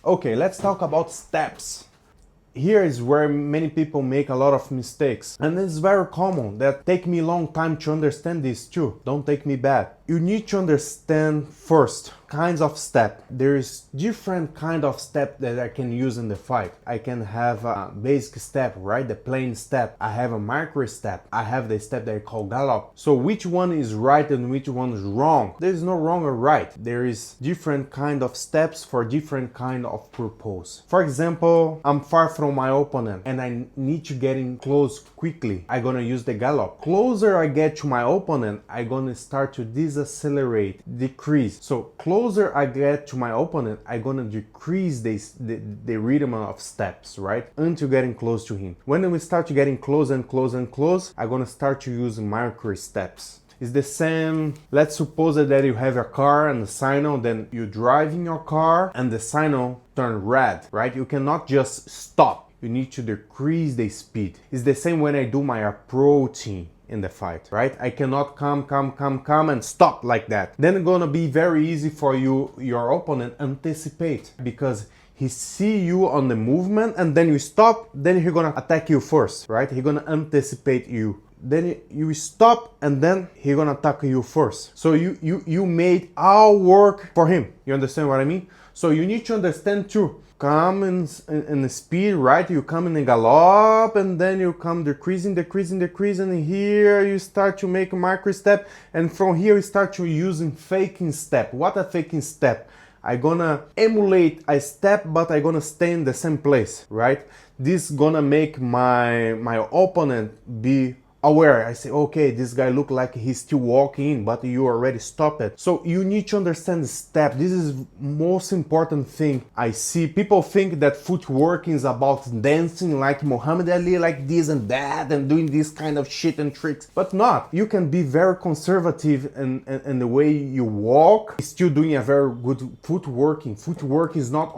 Okay, let's talk about steps. Here is where many people make a lot of mistakes, and it's very common. That take me a long time to understand this too, don't take me bad. You need to understand first kinds of step. There is different kind of step that I can use in the fight. I can have a basic step, right, the plain step. I have a micro step. I have the step that I call gallop. So which one is right and which one is wrong? There is no wrong or right. There is different kind of steps for different kind of purpose. For example, I'm far from my opponent and I need to get in close quickly. I'm gonna use the gallop. Closer I get to my opponent, I'm gonna start to decelerate, decrease. So closer I get to my opponent, I'm gonna decrease the rhythm of steps, right? Until getting close to him. When we start to getting close and close and close, I'm gonna start to use micro steps. It's the same. Let's suppose that you have a car and the signal, then you drive in your car and the signal turn red, right? You cannot just stop. You need to decrease the speed. It's the same when I do my approaching in the fight, right? I cannot come and stop like that. Then it's gonna be very easy for you, your opponent, anticipate, because he see you on the movement and then you stop, then he's gonna attack you first, right? He's gonna anticipate you. Then you stop and then he's gonna attack you first. So you made all work for him. You understand what I mean? So you need to understand too. Come in the speed, right? You come in a gallop and then you come decreasing, and here you start to make a micro step, and from here you start to using faking step. What a faking step? I'm gonna emulate a step, but I'm gonna stay in the same place, right? This gonna make my opponent be aware. I say, okay, this guy look like he's still walking, but you already stopped it. So you need to understand the step. This is most important thing. I see people think that footwork is about dancing like Muhammad Ali, like this and that, and doing this kind of shit and tricks, but not. You can be very conservative in the way you walk, still doing a very good footworking. Footwork is not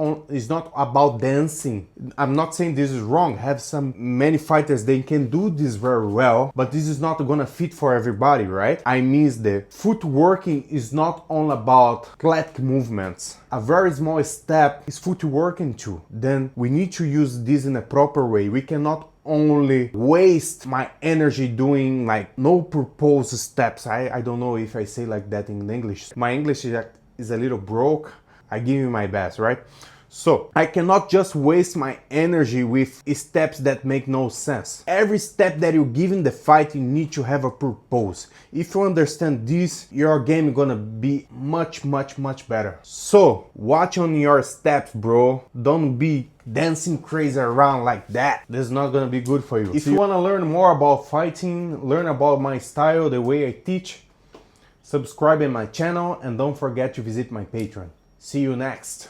about dancing. I'm not saying this is wrong. Have many fighters, they can do this very well, but this is not gonna fit for everybody, right? I mean, the footworking is not only about athletic movements. A very small step is footworking too. Then we need to use this in a proper way. We cannot only waste my energy doing like no purpose steps. I don't know if I say like that in English. My English is a little broke. I give you my best, right? So I cannot just waste my energy with steps that make no sense. Every step that you give in the fight, you need to have a purpose. If you understand this, your game is gonna be much better. So watch on your steps, bro. Don't be dancing crazy around like that. This is not gonna be good for you. If you wanna learn more about fighting, learn about my style, the way I teach, subscribe in my channel and don't forget to visit my Patreon. See you next.